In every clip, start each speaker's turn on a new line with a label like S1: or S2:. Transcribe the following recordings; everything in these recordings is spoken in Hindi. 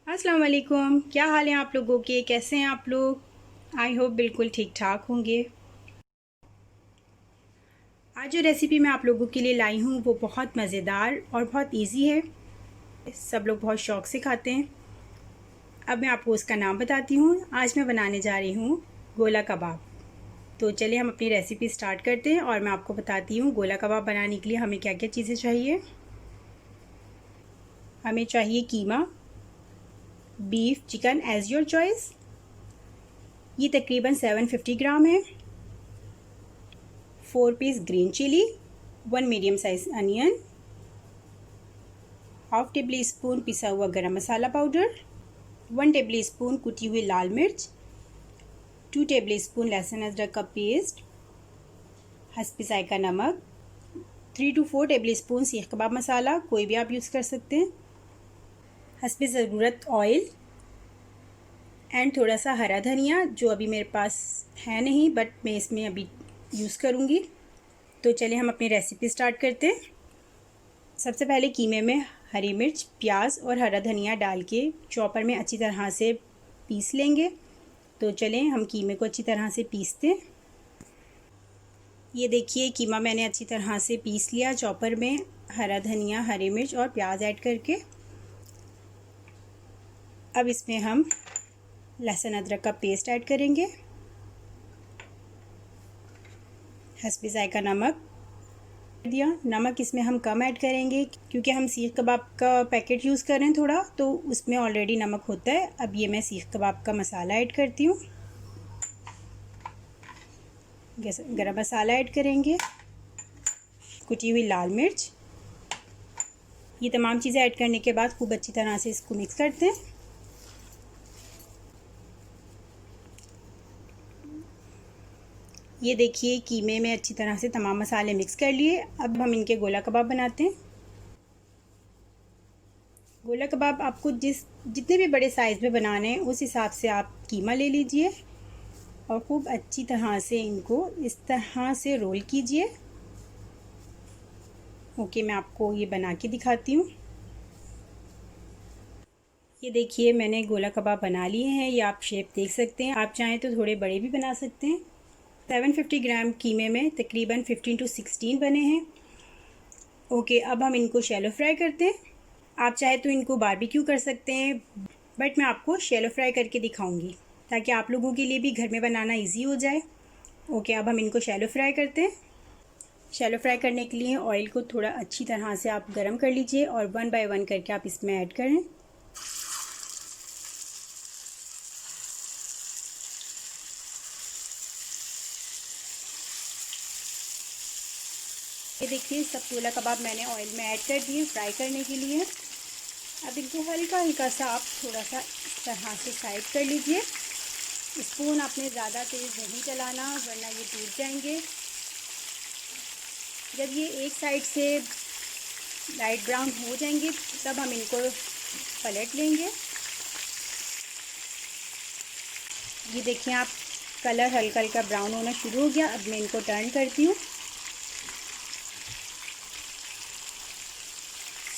S1: अस्सलाम वालेकुम। क्या हाल है आप लोगों के? कैसे हैं आप लोग? आई होप बिल्कुल ठीक ठाक होंगे। आज जो रेसिपी मैं आप लोगों के लिए लाई हूँ वो बहुत मज़ेदार और बहुत इजी है। सब लोग बहुत शौक़ से खाते हैं। अब मैं आपको उसका नाम बताती हूँ। आज मैं बनाने जा रही हूँ गोला कबाब। तो चलिए हम अपनी रेसिपी स्टार्ट करते हैं और मैं आपको बताती हूँ गोला कबाब बनाने के लिए हमें क्या क्या चीज़ें चाहिए। हमें चाहिए कीमा, beef, chicken as your choice. ये तकरीबन 750 ग्राम है। 4 piece green chilli, 1 medium size onion, half tablespoon पिसा हुआ गरम मसाला पाउडर, 1 टेबल स्पून कुटी हुई लाल मिर्च, 2 टेबल स्पून लहसुन अदरक का पेस्ट, हस्बे जायका नमक, 3 to 4 टेबल स्पून सीख कबाब मसाला, कोई भी आप यूज़ कर सकते हैं, हस्बे ज़रूरत ऑयल एंड थोड़ा सा हरा धनिया जो अभी मेरे पास है नहीं बट मैं इसमें अभी यूज़ करूँगी। तो चलिए हम अपनी रेसिपी स्टार्ट करते हैं। सबसे पहले कीमे में हरी मिर्च, प्याज और हरा धनिया डाल के चॉपर में अच्छी तरह से पीस लेंगे। तो चलें हम कीमे को अच्छी तरह से पीसते हैं। ये देखिए कीमा मैंने अच्छी तरह से पीस लिया चॉपर में, हरा धनिया, हरी मिर्च और प्याज ऐड करके। अब इसमें हम लहसुन अदरक का पेस्ट ऐड करेंगे, हस्बे जायका नमक दिया। नमक इसमें हम कम ऐड करेंगे क्योंकि हम सीख कबाब का पैकेट यूज़ कर रहे हैं थोड़ा, तो उसमें ऑलरेडी नमक होता है। अब ये मैं सीख कबाब का मसाला ऐड करती हूँ, गरम मसाला ऐड करेंगे, कुटी हुई लाल मिर्च। ये तमाम चीज़ें ऐड करने के बाद खूब अच्छी तरह से इसको मिक्स करते हैं। ये देखिए कीमे में अच्छी तरह से तमाम मसाले मिक्स कर लिए। अब हम इनके गोला कबाब बनाते हैं। गोला कबाब आपको जितने भी बड़े साइज़ में बनाने हैं उस हिसाब से आप कीमा ले लीजिए और खूब अच्छी तरह से इनको इस तरह से रोल कीजिए। ओके, मैं आपको ये बना के दिखाती हूँ। ये देखिए मैंने गोला कबाब बना लिए हैं। ये आप शेप देख सकते हैं, आप चाहें तो थोड़े बड़े भी बना सकते हैं। 750 ग्राम कीमे में तकरीबन 15 to 16 बने हैं। ओके, अब हम इनको शैलो फ्राई करते हैं। आप चाहे तो इनको बारबेक्यू कर सकते हैं बट मैं आपको शैलो फ्राई करके दिखाऊंगी ताकि आप लोगों के लिए भी घर में बनाना इजी हो जाए। ओके, अब हम इनको शैलो फ्राई करते हैं। शैलो फ्राई करने के लिए ऑयल को थोड़ा अच्छी तरह से आप गरम कर लीजिए और 1 by 1 करके आप इसमें ऐड करें। ये देखिए सब गोला कबाब मैंने ऑयल में ऐड कर दिए फ्राई करने के लिए। अब इनको हल्का हल्का सा आप थोड़ा सा इस तरह से साइड कर लीजिए। स्पून आपने ज़्यादा तेज़ नहीं चलाना वरना ये टूट जाएंगे। जब ये एक साइड से लाइट ब्राउन हो जाएंगे तब हम इनको पलट लेंगे। ये देखिए आप कलर हल्का हल्का ब्राउन होना शुरू हो गया। अब मैं इनको टर्न करती हूँ।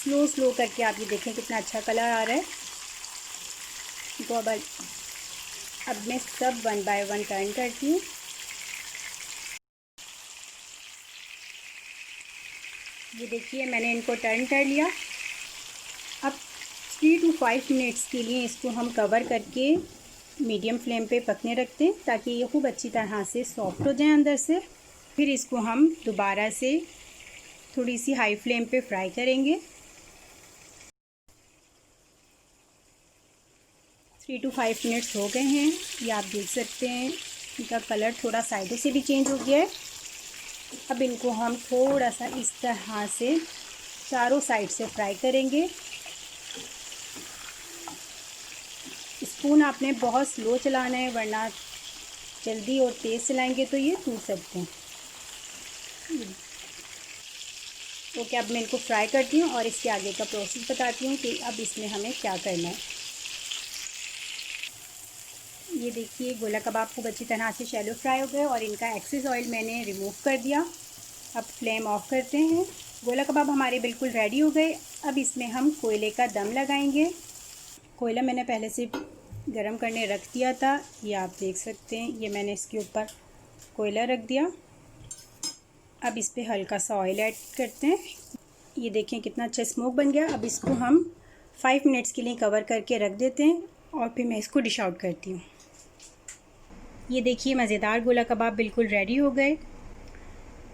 S1: स्लो करके आप ये देखें कितना अच्छा कलर आ रहा है। तो अब मैं सब 1 by 1 टर्न करती हूँ। ये देखिए मैंने इनको टर्न कर लिया। अब 3 to 5 मिनट्स के लिए इसको हम कवर करके मीडियम फ्लेम पे पकने रखते हैं ताकि ये खूब अच्छी तरह से सॉफ्ट हो जाए अंदर से। फिर इसको हम दोबारा से थोड़ी सी हाई फ्लेम पे फ्राई करेंगे। 3 to 5 मिनट्स हो गए हैं। ये आप देख सकते हैं इनका कलर थोड़ा साइडों से भी चेंज हो गया है। अब इनको हम थोड़ा सा इस तरह से चारों साइड से फ्राई करेंगे। स्पून आपने बहुत स्लो चलाना है वरना जल्दी और तेज़ चलाएंगे तो ये टूट सकते हैं। ओके, अब मैं इनको फ्राई करती हूँ और इसके आगे का प्रोसेस बताती हूँ कि अब इसमें हमें क्या करना है। ये देखिए गोला कबाब खूब अच्छी तरह से शैलो फ्राई हो गए और इनका एक्सेस ऑयल मैंने रिमूव कर दिया। अब फ्लेम ऑफ करते हैं। गोला कबाब हमारे बिल्कुल रेडी हो गए। अब इसमें हम कोयले का दम लगाएंगे। कोयला मैंने पहले से गरम करने रख दिया था, ये आप देख सकते हैं। ये मैंने इसके ऊपर कोयला रख दिया। अब इस पे हल्का सा ऑयल ऐड करते हैं। ये देखें कितना अच्छा स्मोक बन गया। अब इसको हम 5 मिनट्स के लिए कवर करके रख देते हैं और फिर मैं इसको डिश आउट करती हूँ। ये देखिए मज़ेदार गोला कबाब बिल्कुल रेडी हो गए।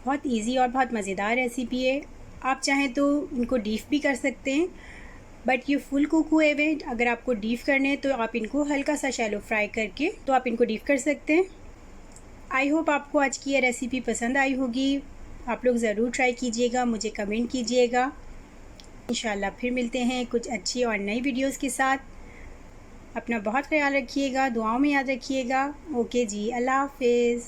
S1: बहुत इजी और बहुत मज़ेदार रेसिपी है। आप चाहें तो इनको डीप भी कर सकते हैं, बट ये फुल कुक हुए हुए। अगर आपको डीप करने हैं तो आप इनको हल्का सा शैलो फ्राई करके तो आप इनको डीप कर सकते हैं। आई होप आपको आज की ये रेसिपी पसंद आई होगी। आप लोग ज़रूर ट्राई कीजिएगा, मुझे कमेंट कीजिएगा। इंशाल्लाह फिर मिलते हैं कुछ अच्छी और नई वीडियोस के साथ। अपना बहुत ख्याल रखिएगा, दुआओं में याद रखिएगा। ओके जी, अल्लाह हाफिज़।